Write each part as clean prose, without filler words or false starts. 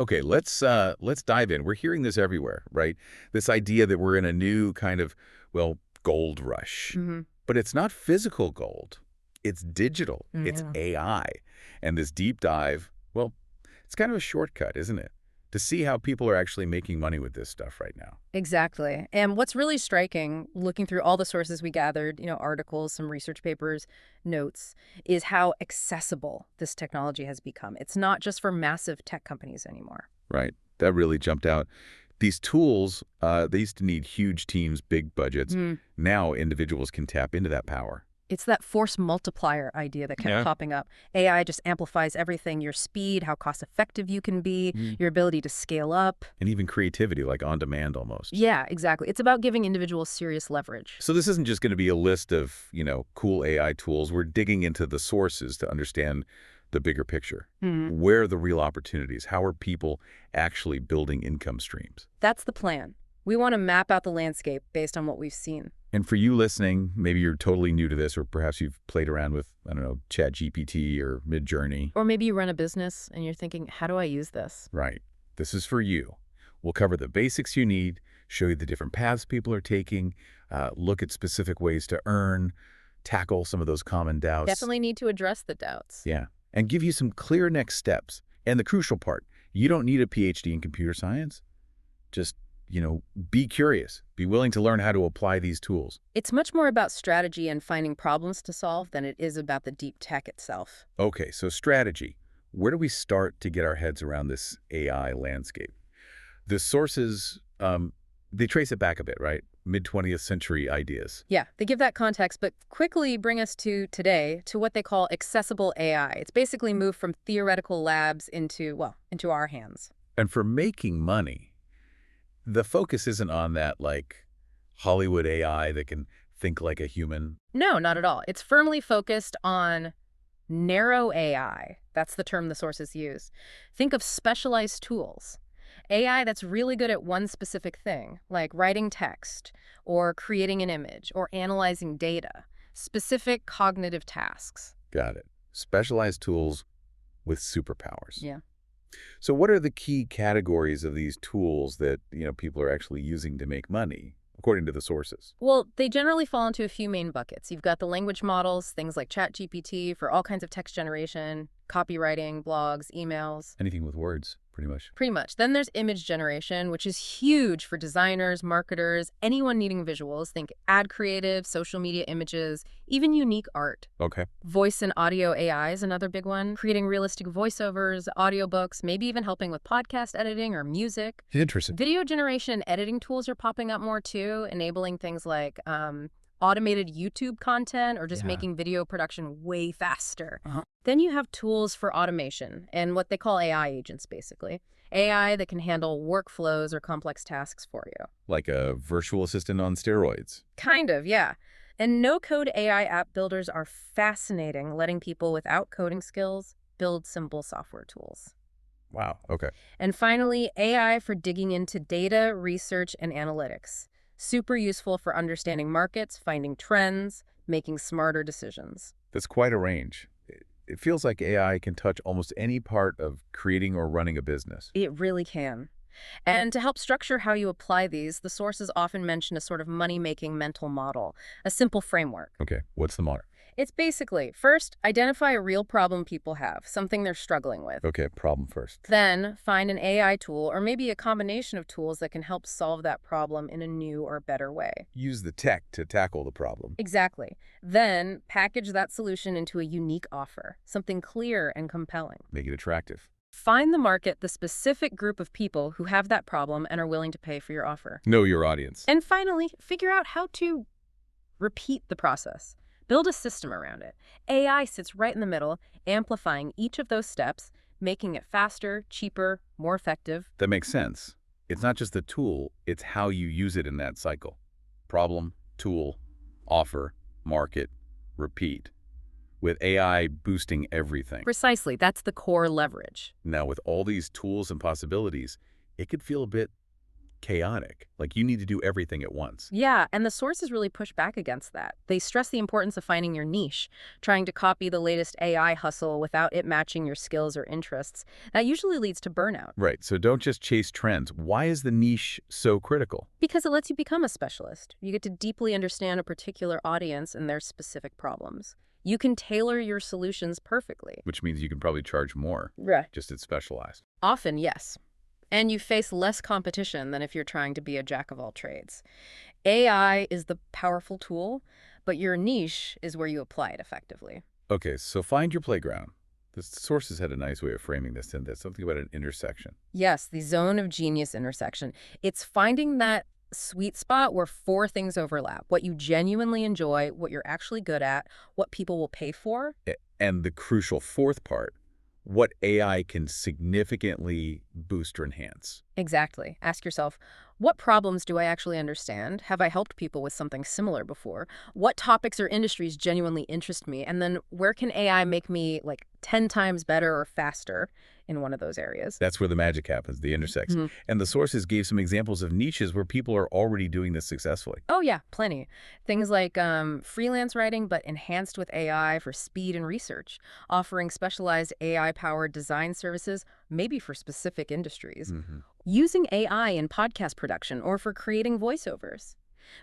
Okay, let's dive in. We're hearing this everywhere, right? This idea that we're in a new kind of, well, gold rush. Hmm. But it's not physical gold. It's digital. It's Yeah. AI. And this deep dive, well, it's kind of a shortcut, isn't it? To see how people are actually making money with this stuff right now. Exactly. And what's really striking, looking through all the sources we gathered, articles, some research papers, notes, is how accessible this technology has become. It's not just for massive tech companies anymore. Right. That really jumped out. These tools, they used to need huge teams, big budgets. Now individuals can tap into that power. It's that force multiplier idea that kept Yeah. popping up. AI just amplifies everything, your speed, how cost-effective you can be, Mm. your ability to scale up. And even creativity, like on demand almost. Yeah, exactly. It's about giving individuals serious leverage. So this isn't just going to be a list of, cool AI tools. We're digging into the sources to understand the bigger picture. Where are the real opportunities? How are people actually building income streams? That's the plan. We want to map out the landscape based on what we've seen. And for you listening, maybe you're totally new to this, or perhaps you've played around with, I don't know, ChatGPT or Midjourney. Or maybe you run a business and you're thinking, how do I use this? Right. This is for you. We'll cover the basics you need, show you the different paths people are taking, look at specific ways to earn, tackle some of those common doubts. Definitely need to address the doubts. Yeah. And give you some clear next steps. And the crucial part, you don't need a PhD in computer science. Just, be curious. Be willing to learn how to apply these tools. It's much more about strategy and finding problems to solve than it is about the deep tech itself. Okay, so strategy. Where do we start to get our heads around this AI landscape? The sources, they trace it back a bit, right? Mid-20th century ideas. Yeah, they give that context, but quickly bring us to today, to what they call accessible AI. It's basically moved from theoretical labs into our hands. And for making money, the focus isn't on that, like, Hollywood AI that can think like a human. No, not at all. It's firmly focused on narrow AI. That's the term the sources use. Think of specialized tools. AI that's really good at one specific thing, like writing text, or creating an image, or analyzing data. Specific cognitive tasks. Got it. Specialized tools with superpowers. Yeah. So what are the key categories of these tools that, people are actually using to make money, according to the sources? Well, they generally fall into a few main buckets. You've got the language models, things like ChatGPT for all kinds of text generation, copywriting, blogs, emails. Anything with words, pretty much. Pretty much. Then there's image generation, which is huge for designers, marketers, anyone needing visuals. Think ad creative, social media images, even unique art. Okay. Voice and audio AI is another big one, creating realistic voiceovers, audiobooks, maybe even helping with podcast editing or music. Interesting. Video generation and editing tools are popping up more too, enabling things like automated YouTube content or just making video production way faster. Then you have tools for automation and what they call AI agents, basically. AI that can handle workflows or complex tasks for you. Like a virtual assistant on steroids. Kind of, yeah. And no-code AI app builders are fascinating, letting people without coding skills build simple software tools. Wow. Okay. And finally, AI for digging into data, research, and analytics. Super useful for understanding markets, finding trends, making smarter decisions. That's quite a range. It feels like AI can touch almost any part of creating or running a business. It really can. And to help structure how you apply these, the sources often mention a sort of money-making mental model, a simple framework. Okay. What's the model? It's basically, first, identify a real problem people have, something they're struggling with. Okay. Problem first. Then, find an AI tool or maybe a combination of tools that can help solve that problem in a new or better way. Use the tech to tackle the problem. Exactly. Then, package that solution into a unique offer, something clear and compelling. Make it attractive. Find the market, the specific group of people who have that problem and are willing to pay for your offer. Know your audience. And finally, figure out how to repeat the process. Build a system around it. AI sits right in the middle, amplifying each of those steps, making it faster, cheaper, more effective. That makes sense. It's not just the tool, it's how you use it in that cycle. Problem, tool, offer, market, repeat. With AI boosting everything. Precisely, that's the core leverage. Now, with all these tools and possibilities, it could feel a bit chaotic. Like you need to do everything at once. Yeah, and the sources really push back against that. They stress the importance of finding your niche, trying to copy the latest AI hustle without it matching your skills or interests. That usually leads to burnout Right, so don't just chase trends. Why is the niche so critical? because it lets you become a specialist. You get to deeply understand a particular audience and their specific problems. You can tailor your solutions perfectly. Which means you can probably charge more, Right. just it's specialized. Often, yes. And you face less competition than if you're trying to be a jack of all trades. AI is the powerful tool, but your niche is where you apply it effectively. Okay, so find your playground. The sources had a nice way of framing this, and there's something about an intersection. Yes, the zone of genius intersection. It's finding that sweet spot where four things overlap: what you genuinely enjoy, what you're actually good at, what people will pay for. And the crucial fourth part, what AI can significantly boost or enhance. Exactly. Ask yourself, what problems do I actually understand? Have I helped people with something similar before? What topics or industries genuinely interest me? And then where can AI make me like 10 times better or faster in one of those areas? That's where the magic happens, the intersects. Mhm. And the sources gave some examples of niches where people are already doing this successfully. Oh, yeah, plenty. Things like freelance writing, but enhanced with AI for speed and research, offering specialized AI-powered design services, maybe for specific industries, using AI in podcast production or for creating voiceovers,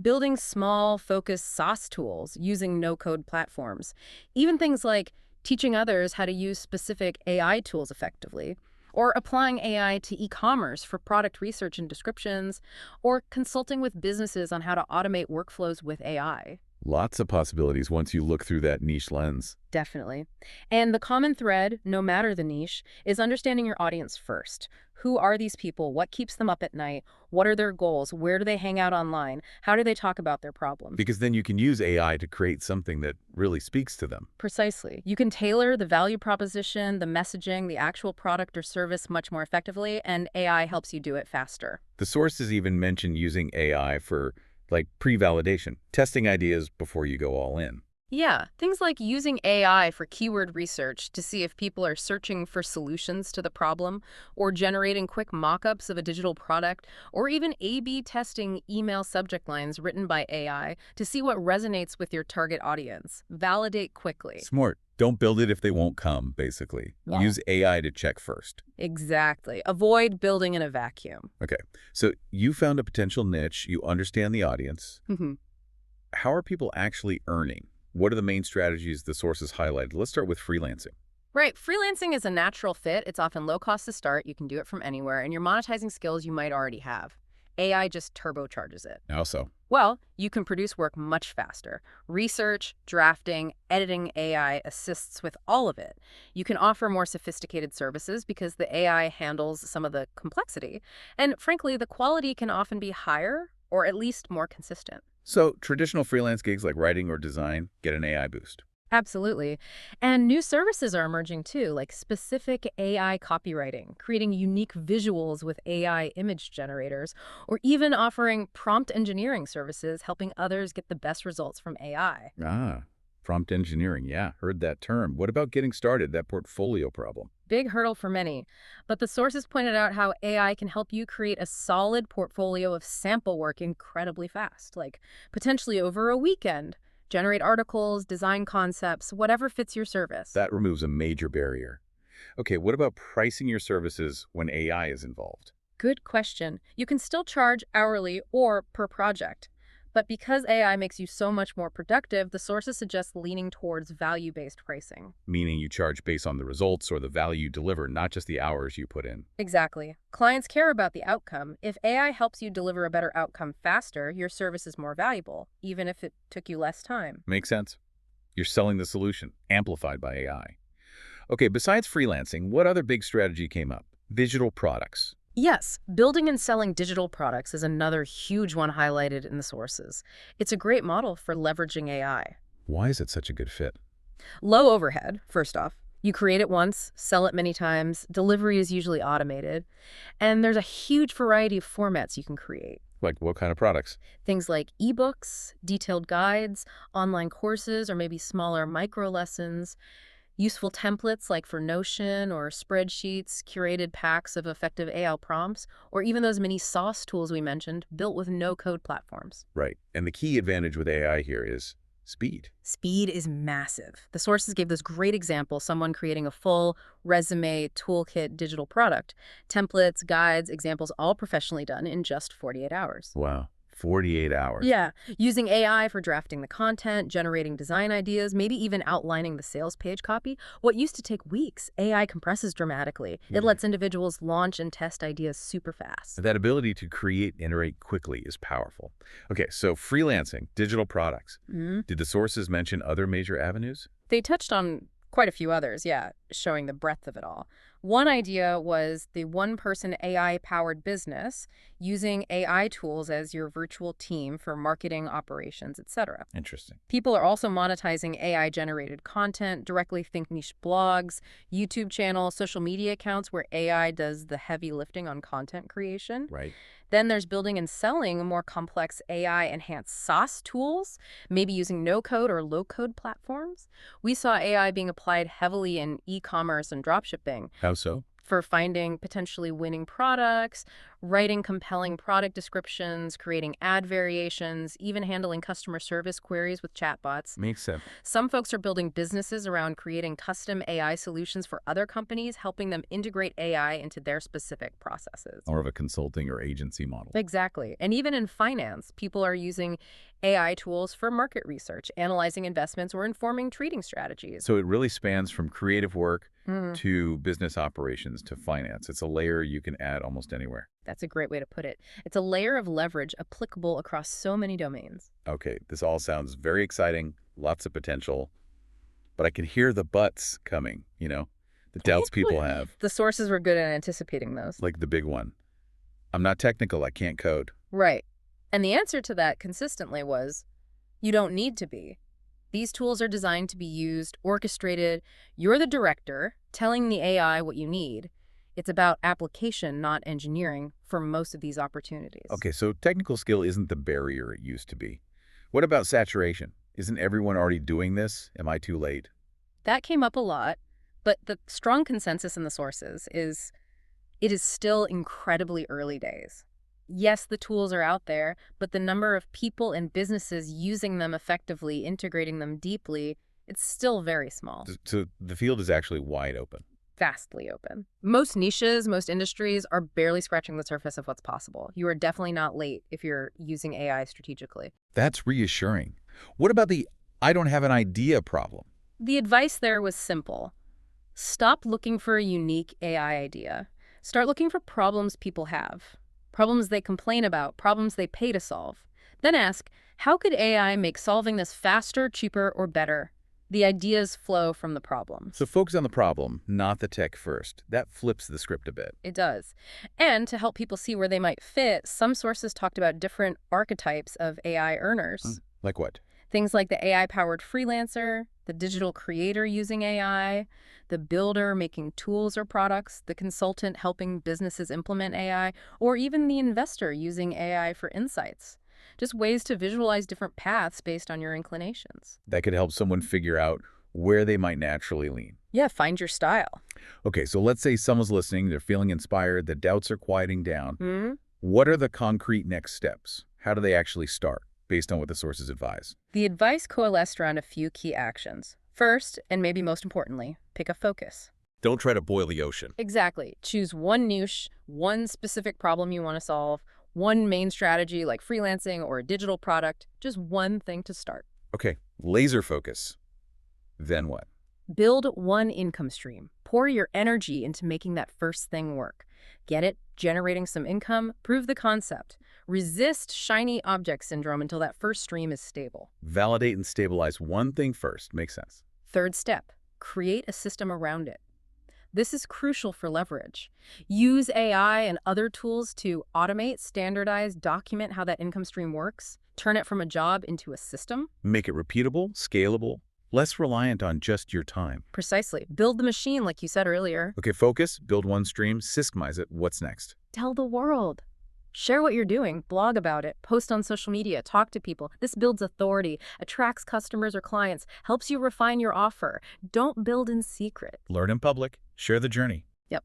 building small, focused SaaS tools using no-code platforms, even things like teaching others how to use specific AI tools effectively, or applying AI to e-commerce for product research and descriptions, or consulting with businesses on how to automate workflows with AI. Lots of possibilities once you look through that niche lens. Definitely. And the common thread, no matter the niche, is understanding your audience first. Who are these people? What keeps them up at night? What are their goals? Where do they hang out online? How do they talk about their problems? Because then you can use AI to create something that really speaks to them. Precisely. You can tailor the value proposition, the messaging, the actual product or service much more effectively, and AI helps you do it faster. The sources even mention using AI for like pre-validation, testing ideas before you go all in. Yeah, things like using AI for keyword research to see if people are searching for solutions to the problem, or generating quick mock-ups of a digital product, or even A/B testing email subject lines written by AI to see what resonates with your target audience. Validate quickly. Smart. Don't build it if they won't come, basically. Yeah. Use AI to check first. Exactly. Avoid building in a vacuum. Okay, so you found a potential niche, you understand the audience. How are people actually earning? What are the main strategies the sources highlighted? Let's start with freelancing. Right. Freelancing is a natural fit. It's often low cost to start. You can do it from anywhere, and you're monetizing skills you might already have. AI just turbocharges it. How so? Well, you can produce work much faster. Research, drafting, editing AI assists with all of it. You can offer more sophisticated services because the AI handles some of the complexity. And frankly, the quality can often be higher or at least more consistent. So traditional freelance gigs like writing or design get an AI boost. Absolutely. And new services are emerging too, like specific AI copywriting, creating unique visuals with AI image generators, or even offering prompt engineering services, helping others get the best results from AI. Ah, prompt engineering. Yeah, heard that term. What about getting started, that portfolio problem? Big hurdle for many. But the sources pointed out how AI can help you create a solid portfolio of sample work incredibly fast, like potentially over a weekend. Generate articles, design concepts, whatever fits your service. That removes a major barrier. Okay, what about pricing your services when AI is involved? Good question. You can still charge hourly or per project. But because AI makes you so much more productive, the sources suggest leaning towards value-based pricing. Meaning you charge based on the results or the value you deliver, not just the hours you put in. Exactly. Clients care about the outcome. If AI helps you deliver a better outcome faster, your service is more valuable, even if it took you less time. Makes sense? You're selling the solution, amplified by AI. Okay, besides freelancing, what other big strategy came up? Digital products. Yes, building and selling digital products is another huge one highlighted in the sources. It's a great model for leveraging AI. Why is it such a good fit? Low overhead, first off. You create it once, sell it many times, delivery is usually automated, and there's a huge variety of formats you can create. Like what kind of products? Things like ebooks, detailed guides, online courses, or maybe smaller micro lessons. Useful templates like for Notion or spreadsheets, curated packs of effective AI prompts, or even those mini sauce tools we mentioned built with no-code platforms. Right. And the key advantage with AI here is speed. Speed is massive. The sources gave this great example, someone creating a full resume toolkit digital product. Templates, guides, examples, all professionally done in just 48 hours. Wow. 48 hours. Yeah, using AI for drafting the content, generating design ideas, maybe even outlining the sales page copy. What used to take weeks, AI compresses dramatically. It lets individuals launch and test ideas super fast. That ability to create and iterate quickly is powerful. Okay, so freelancing, digital products. Did the sources mention other major avenues? They touched on quite a few others, yeah, showing the breadth of it all. One idea was the one-person AI-powered business, using AI tools as your virtual team for marketing, operations, etc. Interesting. People are also monetizing AI-generated content, directly think niche blogs, YouTube channels, social media accounts where AI does the heavy lifting on content creation. Right. Then there's building and selling more complex AI-enhanced SaaS tools, maybe using no-code or low-code platforms. We saw AI being applied heavily in e-commerce and dropshipping How so? for finding potentially winning products, writing compelling product descriptions, creating ad variations, even handling customer service queries with chatbots. Makes sense. Some folks are building businesses around creating custom AI solutions for other companies, helping them integrate AI into their specific processes. More of a consulting or agency model. Exactly. And even in finance, people are using AI tools for market research, analyzing investments, or informing trading strategies. So it really spans from creative work to business operations to finance. It's a layer you can add almost anywhere. That's a great way to put it. It's a layer of leverage applicable across so many domains. Okay, this all sounds very exciting, lots of potential, but I can hear the buts coming, the doubts people have. The sources were good at anticipating those. Like the big one. I'm not technical, I can't code. Right. And the answer to that consistently was, you don't need to be. These tools are designed to be used, orchestrated. You're the director, telling the AI what you need. It's about application, not engineering, for most of these opportunities. Okay, so technical skill isn't the barrier it used to be. What about saturation? Isn't everyone already doing this? Am I too late? That came up a lot, but the strong consensus in the sources is it is still incredibly early days. Yes, the tools are out there, but the number of people and businesses using them effectively, integrating them deeply, it's still very small. So the field is actually wide open. Vastly open. Most niches, most industries are barely scratching the surface of what's possible. You are definitely not late if you're using AI strategically. That's reassuring. What about the I don't have an idea problem? The advice there was simple. Stop looking for a unique AI idea. Start looking for problems people have. Problems they complain about, problems they pay to solve. Then ask, how could AI make solving this faster, cheaper, or better? The ideas flow from the problems. So focus on the problem, not the tech first. That flips the script a bit. It does. And to help people see where they might fit, some sources talked about different archetypes of AI earners. Like what? Things like the AI-powered freelancer, the digital creator using AI, the builder making tools or products, the consultant helping businesses implement AI, or even the investor using AI for insights. Just ways to visualize different paths based on your inclinations. That could help someone figure out where they might naturally lean. Yeah, find your style. Okay, so let's say someone's listening, they're feeling inspired, the doubts are quieting down. What are the concrete next steps? How do they actually start, based on what the sources advise? The advice coalesced around a few key actions. First, and maybe most importantly, pick a focus. Don't try to boil the ocean. Exactly. Choose one niche, one specific problem you want to solve, one main strategy like freelancing or a digital product, just one thing to start. Okay, laser focus. Then what? Build one income stream. Pour your energy into making that first thing work. Get it? Generating some income? Prove the concept. Resist shiny object syndrome until that first stream is stable. Validate and stabilize one thing first. Makes sense. Third step, create a system around it. This is crucial for leverage. Use AI and other tools to automate, standardize, document how that income stream works. Turn it from a job into a system. Make it repeatable, scalable, less reliant on just your time. Precisely. Build the machine, like you said earlier. Okay, focus, build one stream, systemize it. What's next? Tell the world. Share what you're doing, blog about it, post on social media, talk to people. This builds authority, attracts customers or clients, helps you refine your offer. Don't build in secret. Learn in public, share the journey. Yep.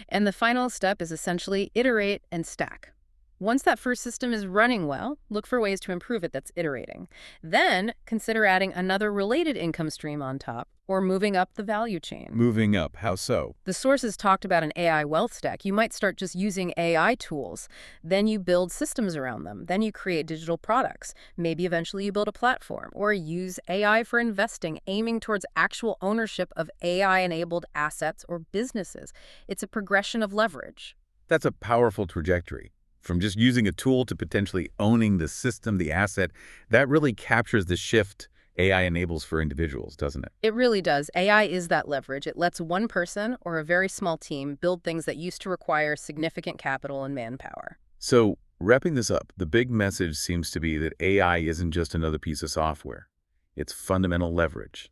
And the final step is essentially iterate and stack. Once that first system is running well, look for ways to improve it that's iterating. Then consider adding another related income stream on top or moving up the value chain. Moving up, how so? The sources talked about an AI wealth stack. You might start just using AI tools. Then you build systems around them. Then you create digital products. Maybe eventually you build a platform or use AI for investing, aiming towards actual ownership of AI-enabled assets or businesses. It's a progression of leverage. That's a powerful trajectory. From just using a tool to potentially owning the system, the asset, that really captures the shift AI enables for individuals, doesn't it? It really does. AI is that leverage. It lets one person or a very small team build things that used to require significant capital and manpower. So, wrapping this up, the big message seems to be that AI isn't just another piece of software. It's fundamental leverage.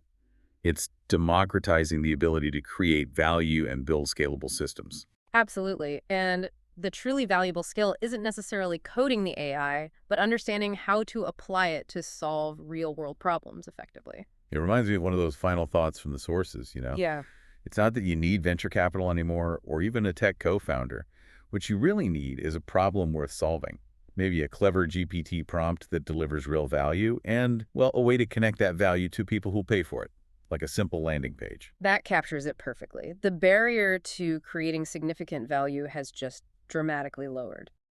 It's democratizing the ability to create value and build scalable systems. Absolutely. And the truly valuable skill isn't necessarily coding the AI, but understanding how to apply it to solve real-world problems effectively. It reminds me of one of those final thoughts from the sources. Yeah. It's not that you need venture capital anymore or even a tech co-founder. What you really need is a problem worth solving. Maybe a clever GPT prompt that delivers real value and, well, a way to connect that value to people who'll pay for it, like a simple landing page. That captures it perfectly. The barrier to creating significant value has just dramatically lowered.